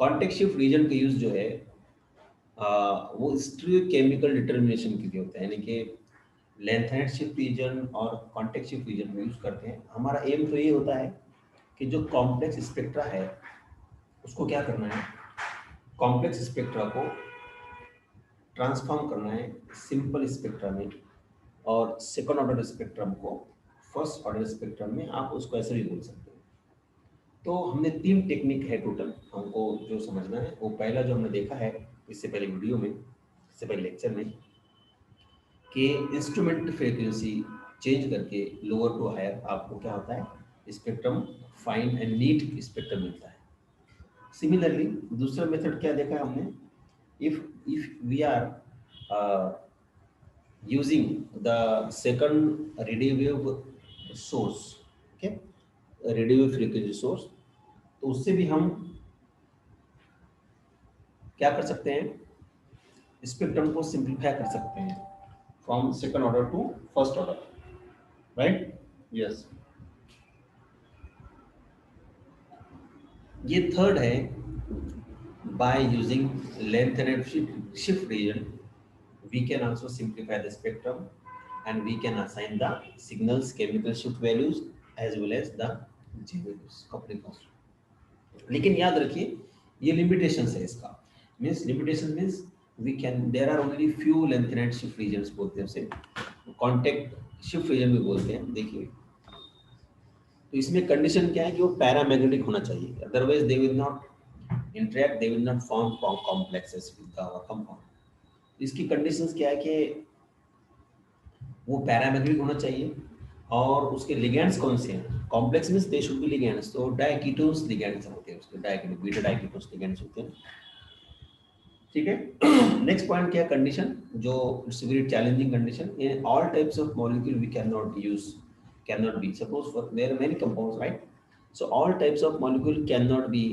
Context shift reason का use जो है वो स्टीरियोकेमिकल डिटर्मिनेशन के लिए होता है, यानी कि लेंथेनेड शिफ्ट रीजन और कॉन्टेक्स्ट शिफ्ट रीजन में यूज करते हैं। हमारा एम तो ये होता है कि जो कॉम्प्लेक्स स्पेक्ट्रा है उसको क्या करना है, कॉम्प्लेक्स स्पेक्ट्रा को ट्रांसफॉर्म करना है सिंपल स्पेक्ट्रा में, और सेकंड ऑर्डर स्पेक्ट्रम को फर्स्ट ऑर्डर स्पेक्ट्रम में, आप उसको ऐसे भी बोल सकते हैं। तो हमने 3 टेक्निक है टोटल हमको जो समझना है। वो पहला जो हमने देखा है इससे पहले वीडियो में, इससे पहले लेक्चर में, कि इंस्ट्रूमेंट फ्रीक्वेंसी चेंज करके लोअर टू हायर आपको क्या होता है, spectrum fine and neat spectrum मिलता है। सिमिलरली दूसरा मेथड क्या देखा है हमने, if we are using the second radio wave source, okay, radio wave frequency source, तो उससे भी हम क्या कर सकते हैं, स्पेक्ट्रम को सिंप्लीफाई कर सकते हैं from second order to first order, right? Yes, ये थर्ड है, by using lanthanide shift reagent we can also simplify the spectrum and we can assign the signals chemical shift values as well as the J values, coupling constant। लेकिन याद रखिए ये limitations है इसका, means limitation means we can, there are only few lengthened shift regions बोलते हैं उसे, contact shift region भी बोलते हैं। देखिए तो इसमें कंडीशन क्या है कि वो पैरामैग्नेटिक होना चाहिए, otherwise they will not interact, they will not form complexes with the compound. इसकी कंडीशंस क्या है कि वो पैरामैग्नेटिक होना चाहिए, और उसके लिगेंड्स कौन से हैं, complex means they should be ligands, तो डाइकीटोन्स लिगेंड्स होते हैं उसके, डाइकीटोन बीटा डाइकीटोन्स लिगेंड्स होते हैं, ठीक है। नेक्स्ट पॉइंट क्या, कंडीशन जो it's very challenging condition, in all types of molecule we can not use, can not be, suppose for there are many compounds, right? So all types of molecule can not be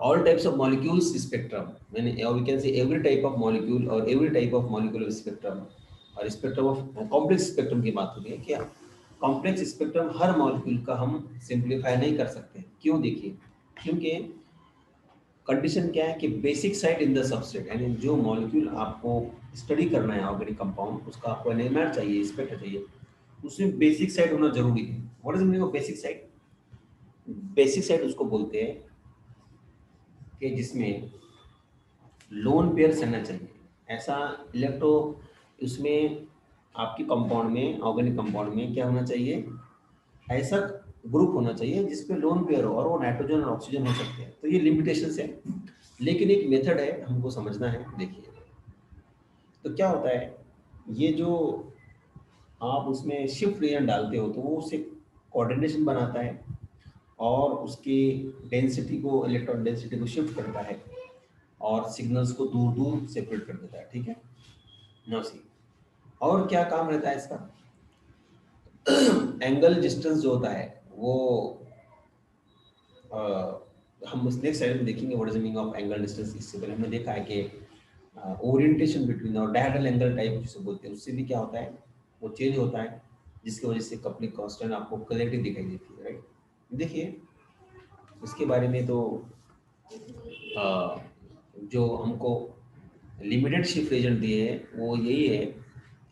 all types of molecules spectrum, when, or we can say every type of molecule or every type of molecular spectrum, और spectrum of complex spectrum की बात हो रही है, क्या complex spectrum हर molecule का हम simplify नहीं कर सकते। क्यों? देखिए, क्योंकि कंडीशन क्या है कि basic site in the substrate, यानी जो मॉलिक्यूल आपको स्टडी करना है ऑर्गेनिक कंपाउंड, उसका आपको एनएमआर चाहिए, स्पेक्ट्रा चाहिए, उसमें बेसिक साइट होना जरूरी है। What is meaning of basic site? Basic site उसको बोलते हैं कि जिसमें लोन पेयर रहना चाहिए, ऐसा इलेक्ट्रो, उसमें आपके कंपाउंड में, ऑर्गेनिक कंपाउंड में क्या होना चाहिए, ऐसा ग्रुप होना चाहिए जिसपे लोन पेयर हो, और वो नाइट्रोजन और ऑक्सीजन हो सकते हैं। तो ये लिमिटेशन है, लेकिन एक मेथड है हमको समझना है। देखिए तो क्या होता है, ये जो आप उसमें शिफ्ट रीजन डालते हो तो वो उससे कोऑर्डिनेशन बनाता है और उसकी डेंसिटी को, इलेक्ट्रॉन डेंसिटी को शिफ्ट करता है और सिग्नल्स को दूर दूर सेपरेट कर देता है, ठीक है ना? सी और क्या काम रहता है इसका, एंगल डिस्टेंस जो होता है वो हम उस नेक्स्ट स्लाइड में देखेंगे what is the meaning of angle distance. इससे पहले हमने देखा है कि ओरिएंटेशन बिटवीन और डायगोनल एंगल टाइप जिसे बोलते हैं, उससे भी क्या होता है, वो चेंज होता है, जिसकी वजह से कपलिंग कांस्टेंट आपको कलेक्टिव दिखाई देती है, राइट? देखिए इसके बारे में तो जो हमको लिमिटेड शिफ्ट रीजन दिए हैं वो यही है,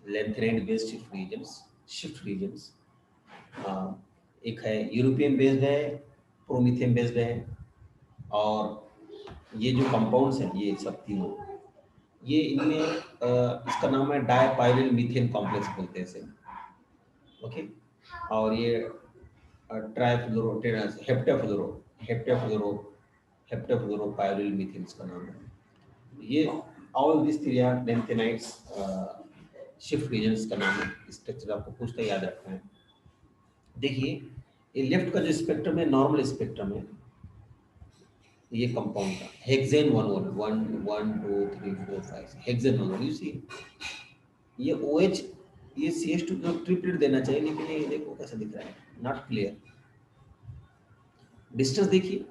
लेंथेनेड बेस्ड शिफ्ट रीजन्स। एक है यूरोपियन बेस्ड है, प्रोमीथियम बेस्ड है, और ये जो कंपाउंड्स हैं ये सब तीनों, ये इनमें इसका नाम है डायपाइरिल मीथेन कॉम्प्लेक्स बोलते हैं इसे, ओके। और ये ट्राइफ्लोरो हेप्टाफ्लोरो हेप्टाफ्लोरो हेप्टाफ्लोरोपाइरिल मीथेन इसका नाम है। ये all this three are lanthanides shift reagents का नाम है। स्ट्रक्चर आपको पूछता याद रखना है। देखिए ये लेफ्ट का जो स्पेक्ट्रम है नॉर्मल स्पेक्ट्रम है, ये कंपाउंड का हेक्सेन 1 2 3 4 5 हेक्सेन 1 यू सी, ये OH, ये CH2 को ट्रिपलेट देना चाहिए, लेकिन ये देखो कैसा दिख रहा है, नॉट क्लियर। डिस्टेंस देखिए,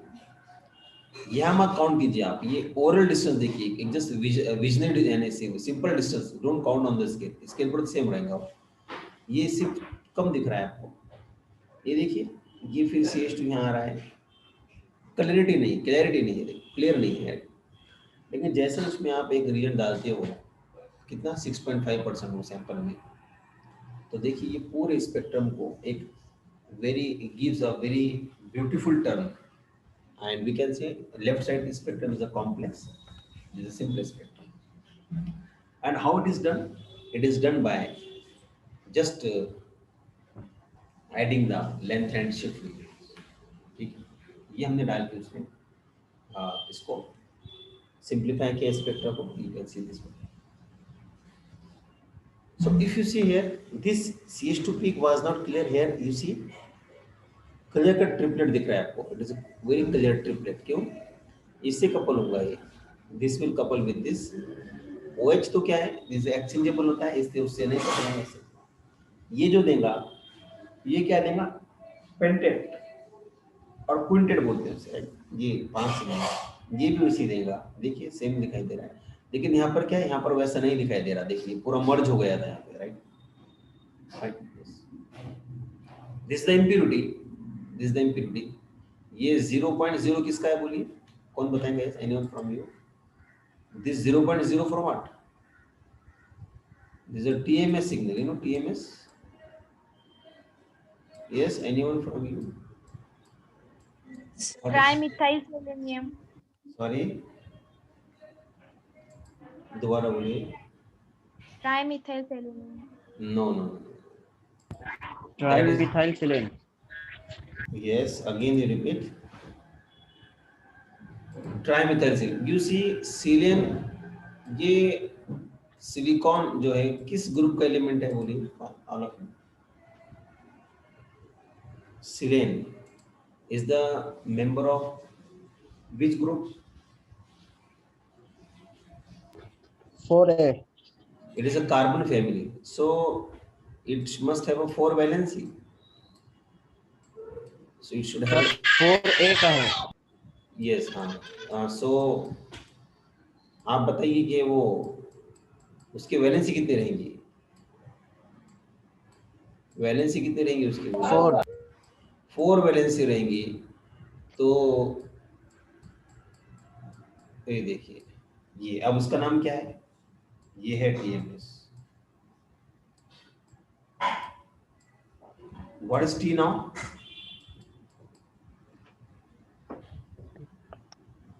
यहाँ मत काउंट कीजिए आप, ये ओरल डिस्टेंस देखिए, एक जस्ट विजनरी यानी simple distance, don't count on the scale, scale पर सेम रहेगा। ये सिर्फ कम दिख रहा है आपको, ये देखिए, ये फिर CH2 यहाँ आ रहा है, क्लैरिटी नहीं है, क्लियर नहीं है। लेकिन जैसे उसमें आप एक रीजन डालते हो, कितना 6.5% हो सैंपल में, तो देखिए ये पूरे स्पेक्ट्रम को एक very gives a very beautiful term, and we can say left side spectrum is a complex, is a simple spectrum. And how it is done? It is done by just adding the length and shift. ठीक है, ये हमने डाल के उसमें इसको simplify किया spectrum को। You can see this one. So if you see here, this CH2 peak was not clear here. You see, clear cut triplet दिख रहा है आपको. It is a very clear triplet. क्यों? इससे कपल होगा ये. This will couple with this. OH तो क्या है? This exchangeable होता है, इससे उससे नहीं कपल होगा इससे. ये जो देगा, ये क्या देगा? पेंटेट और क्विंटेट बोलते हैं उसे. ये 5 से देगा. ये भी उसी देगा. देखिए सेम दिखाई दे रहा है. लेकिन यहाँ पर क्या है? यहाँ पर वैसा नहीं दिखाई दे रहा. देखिए पूरा मर्ज हो गया था यहाँ पे, right? Right. This is the impurity. This is the impurity. ये 0.0 किसका है बोलिए? कौन बताएंगे? Anyone from you? This 0.0 from what? This is a TMS signal, you know TMS? Yes, anyone from you? What is? Trimethyl selenium. Sorry, दोबारा बोलिए. Trimethyl selenium. No, no, no. That is, Trimethyl selenium. yes, again you repeat. Trimethyl selenium. You see selenium, ये silicon जो है किस group का element है बोलिए? All of Selene is the member of which group? 4A. It is a carbon family, so it must have a 4 valency. So it should have 4A का है. yes, हाँ. So आप बताइए कि वो उसकी वैलेंसी कितनी रहेंगी? वैलेंसी कितनी रहेंगी उसकी? 4 वैलेंसी रहेंगी. तो ये देखिए, ये अब उसका नाम क्या है? ये है TMS. What is T now?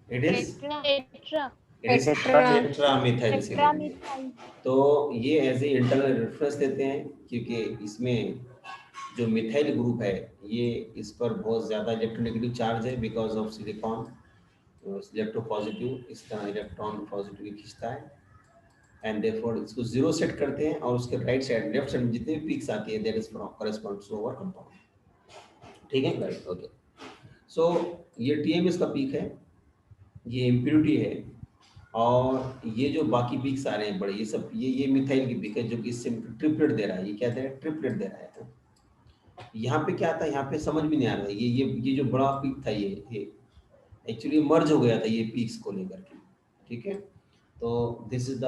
It is Tetra. Tetramethyl selenium. Tetramethyl. तो ये एज ए इंटरनल रेफरेंस देते हैं, क्योंकि इसमें जो मिथाइल ग्रुप है ये इस पर बहुत ज़्यादा इलेक्ट्रोनेगेटिव चार्ज है बिकॉज ऑफ सिलिकॉन. इलेक्ट्रोपॉजिटिव इस तरह इलेक्ट्रॉन पॉजिटिव खींचता है, एंड देयरफॉर इसको 0 सेट करते हैं, और उसके राइट साइड लेफ्ट साइड में जितने भी पीक्स आती है that is from corresponds to our compound. ठीक है, राइट, ओके. सो ये TMS का पीक है, ये इम्प्योरिटी है, और ये जो बाकी पीक्स आ रहे हैं बड़े, ये सब ये मिथाइल की पीक है जो कि इससे ट्रिपलेट दे रहा है. ये क्या दे रहा है? ट्रिपलेट दे रहा है. यहाँ पे क्या था? यहाँ पे समझ में नहीं आ रहा है. ये जो बड़ा पीक था ये एक्चुअली मर्ज हो गया था ये पीक्स को लेकर के. ठीक है, तो this is the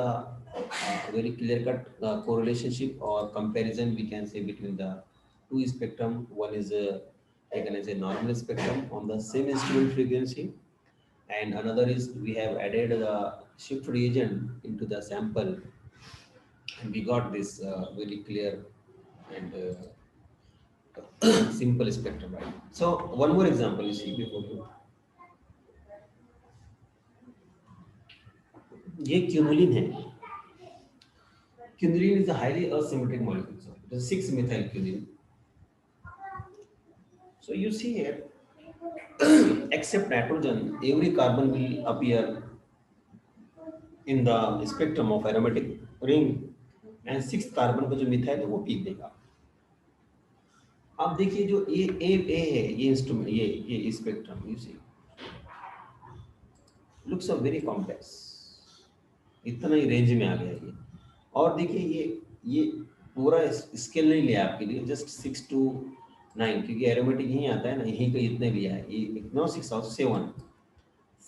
very clear cut correlationship और comparison we can say between the two spectrum. One is taken as a normal spectrum on the same instrument frequency, and another is we have added the shift reagent into the sample, and we got this very clear and simple spectrum, right? So one more example you see before you. ये क्यूनुलिन है. Quinoline is a highly asymmetric molecule. So it is 6-methyl quinoline. So you see here, except nitrogen, every carbon will appear in the spectrum of aromatic ring, and 6th carbon का जो methyl है वो peak देगा. आप देखिए जो ए है ये इंस्ट्रूमेंट, ये spectrum you see looks a very complex. इतना ही रेंज में आ गया ये. और देखिए ये पूरा स्केल नहीं लिया आपके लिए, जस्ट 6 to 9, क्योंकि एरोमेटिक यहीं आता है ना, यहीं का इतने लिया है. ये 9 6 और 7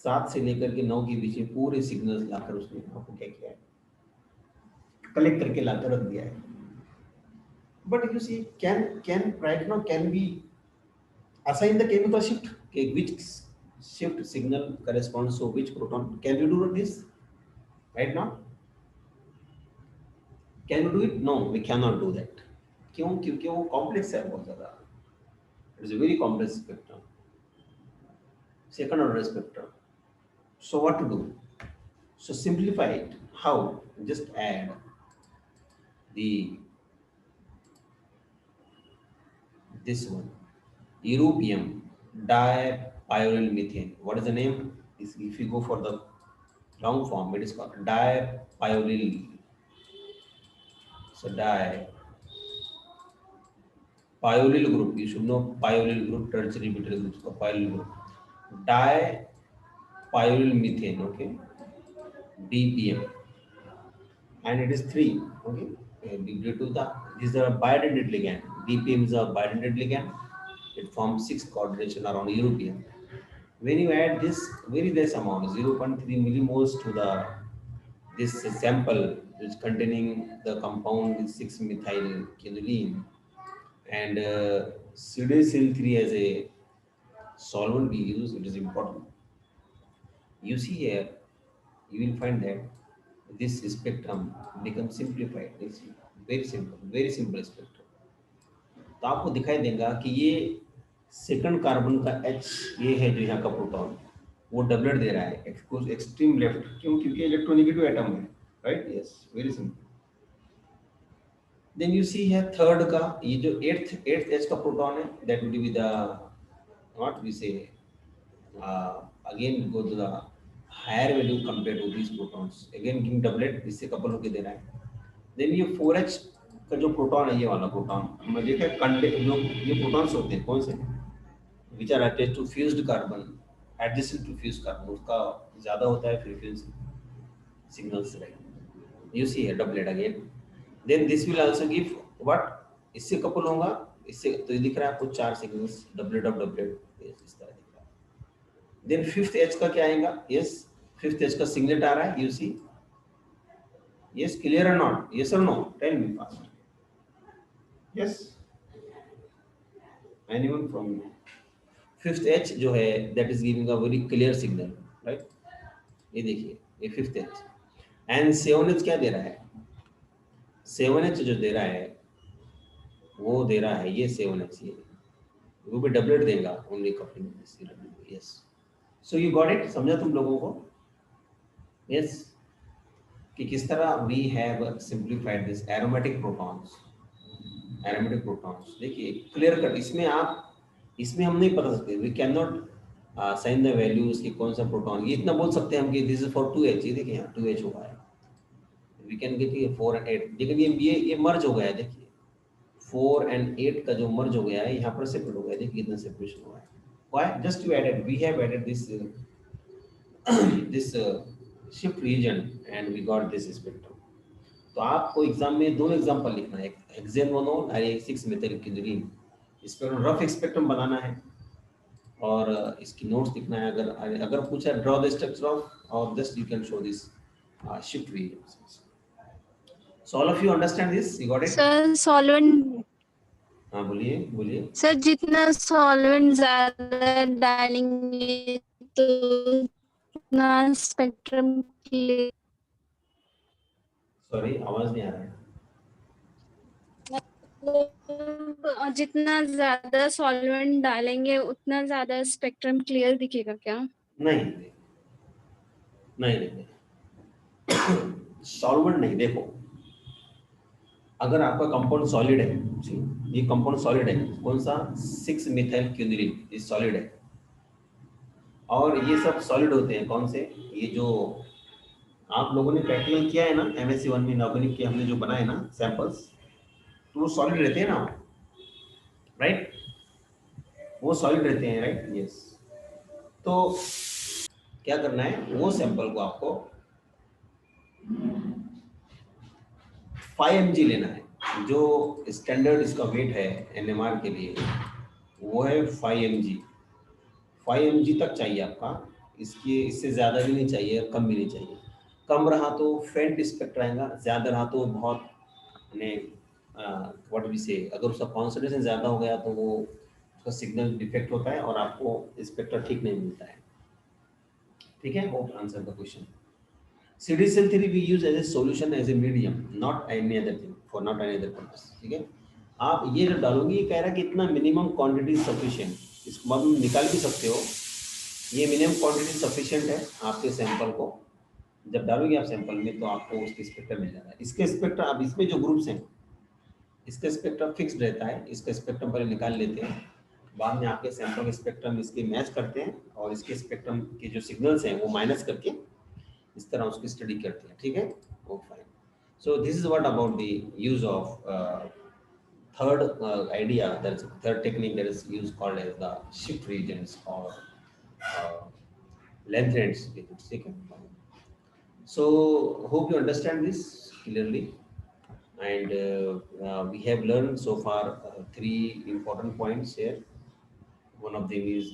7 से लेकर के 9 के बीच में पूरे सिग्नल्स लाकर उसने आपको क्या किया है? कलेक्ट करके लाकर रख दिया है. But you see can right now can be assign the chemical shift, okay, which shift signal corresponds to which proton? Can we do this right now? Can we do it? No, we cannot do that. क्यों? क्योंकि वो complex है बहुत ज़्यादा. It is a very complex spectrum, second order spectrum. So what to do? So simplify it. How? Just add the this one, europium dipyryl methane. What is the name? If you go for the long form, it is called dipyryl. So dipyryl group. You should know pyryl group, tertiary butyl groups का pyryl group. Dipyryl methane, okay, DPM, and it is 3, okay. Due to the these are bidentate ligand. DPM is a bidentate ligand. It forms 6 coordination around europium. When you add this very less amount, 0.3 millimoles to the this sample, which containing the compound 6 methyl quinoline and sildenafil-3 as a solvent we use, it is important. You see here, you will find that this spectrum becomes simplified. It's very simple spectrum. तो आपको दिखाई देगा कि ये second carbon का H, ये है जो यहाँ का प्रोटॉन, वो डबलेट दे रहा है एक्सट्रीम लेफ्ट. क्यों? क्योंकि इलेक्ट्रोनेगेटिव एटम है, right? Yes, very simple. Then you see है थर्ड का, ये जो एट्थ H का प्रोटॉन है, that will be the what we say again go to the higher value compare to these protons, again giving doublet, इससे couple होके दे रहा है. देन ये 4H का जो प्रोटॉन है, ये वाला प्रोटॉन, हमने देखा जो ये प्रोटॉन्स होते हैं कौन से, which are attached to fused carbon, adjacent to fused carbon, उसका ज्यादा होता है frequency signals, right? You see है doublet again. Then this will also give what, इससे कपल होगा, इससे तो ये दिख रहा है आपको 4 सिग्नल्स, डबलेट ऑफ डबलेट, इस तरह दिख रहा है. देन फिफ्थ H का क्या आएगा? यस, फिफ्थ H का सिग्नलेट आ रहा है, you see. Yes, clear or not? Yes or no? Tell me fast. Yes. Anyone from fifth H जो है, that is giving a very clear signal, right? ये देखिए, ये fifth H. And 7H क्या दे रहा है? 7H जो दे रहा है, वो दे रहा है ये 7H, ये वो भी डबलेट देगा only coupling this. Yes. So you got it? समझा तुम लोगों को? Yes. कि किस तरह we have simplified this aromatic protons. देखिए क्लियर कट, इसमें हम नहीं पता सकते, we can not sign the values कि कौन सा प्रोटॉन. ये इतना बोल सकते हैं हम कि दिस इज फॉर 2H. ये देखिए यहाँ 2H हुआ है, वी कैन गेट ये 4 and 8. लेकिन ये मर्ज हो गया है, देखिए 4 and 8 का जो मर्ज हो गया है, यहाँ पर सेपरेट हो गया है. देखिए कितना सेपरेशन हुआ है. Why? Just you added, we have added this shift reagent and we got this spectrum. तो आपको एग्जाम में दोनों एग्जांपल लिखना है, हेक्सेनोन और 6 मेथिल क्विनोलिन. इस पर रफ स्पेक्ट्रम बनाना है और इसकी नोट्स लिखना है. अगर पूछा ड्रॉ द स्ट्रक्चर ऑफ, और just you can show this shift reagent. So all of you understand this? You got it? Sir solvent, हाँ बोलिए. सर जितना सॉल्वेंट ज्यादा डालेंगे तो उतना स्पेक्ट्रम क्लियर. सॉरी, आवाज नहीं आ रहा है. जितना ज्यादा सॉल्वेंट डालेंगे उतना ज्यादा स्पेक्ट्रम क्लियर दिखेगा क्या? नहीं, सॉल्वेंट नहीं. देखो, अगर आपका कंपाउंड सॉलिड है, ये कंपाउंड सॉलिड है, कौन सा? 6 मिथाइल क्विनोलिन, ये सॉलिड है. और ये सब सॉलिड होते हैं कौन से? ये जो आप लोगों ने प्रैक्टिकल किया है ना MSc 1 में, इनऑर्गेनिक के हमने जो बनाए ना सैंपल्स, तो वो सॉलिड रहते हैं ना, राइट? वो सॉलिड रहते हैं, राइट? यस. तो क्या करना है, वो सैंपल को आपको 5 mg लेना है. जो स्टैंडर्ड इसका वेट है NMR के लिए, वो है 5 mg. 5 mg तक चाहिए आपका, इससे ज़्यादा भी नहीं चाहिए, कम भी नहीं चाहिए. कम रहा तो फेंट स्पेक्ट्रा आएगा, ज़्यादा रहा तो बहुत व्हाट वी से, अगर उसका कॉन्सेंट्रेशन ज़्यादा हो गया तो वो उसका सिग्नल डिफेक्ट होता है और आपको स्पेक्ट्रा ठीक नहीं मिलता है. ठीक है, hope answer the question. CDCl3 we use as a solution as a medium, not any other thing, for not any other purpose. ठीक है, आप ये जब डालोगे, ये कह रहा है कि इतना मिनिमम क्वांटिटी सफिशिएंट, इसको आप निकाल भी सकते हो, ये मिनिमम क्वांटिटी सफिशिएंट है आपके सैंपल को, जब डालोगे आप सैंपल में तो आपको उसके स्पेक्ट्रम मिल जाएगा। इसके स्पेक्ट्रम, अब इसमें जो ग्रुप्स हैं इसका स्पेक्ट्रम फिक्स्ड रहता है, इसका स्पेक्ट्रम पहले निकाल लेते हैं, बाद में आपके सैंपल के स्पेक्ट्रम इसके मैच करते हैं और इसके स्पेक्ट्रम के जो सिग्नल्स हैं वो माइनस करके इस तरह उसकी स्टडी करते हैं। ठीक है, oh fine. So this is what about the use of third idea, that is third technique that is use called as the shift regions और लेंथ रेंज। ठीक है, so hope you understand this clearly, and we have learned so far 3 important points here. One of them is